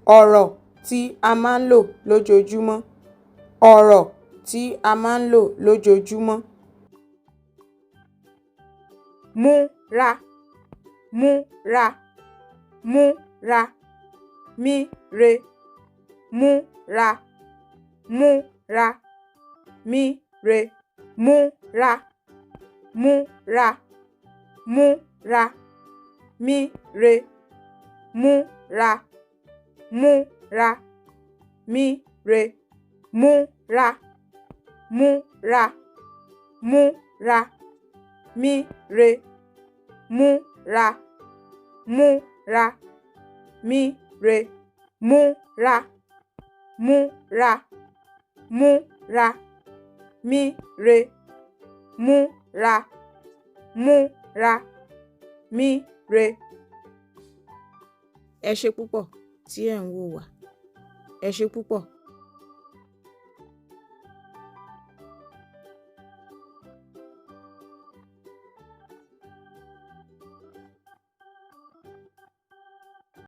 ọ̀rọ̀ tí a máa ń lò lójoojúmọ́. ọ̀rọ̀ tí a máa ń lò lójoojúmọ́. múra, múra, múra, míre, múra, múra, míre, múra, múra, múra, míre, múra, múra, míre, múra, múra, múra, míre, múra, múra, míre, múra, múra, múra, míre, múra, múra, míre. Ẹ ṣé púpọ̀ tí ẹ̀ ń wò wá. Ẹ ṣé púpọ̀.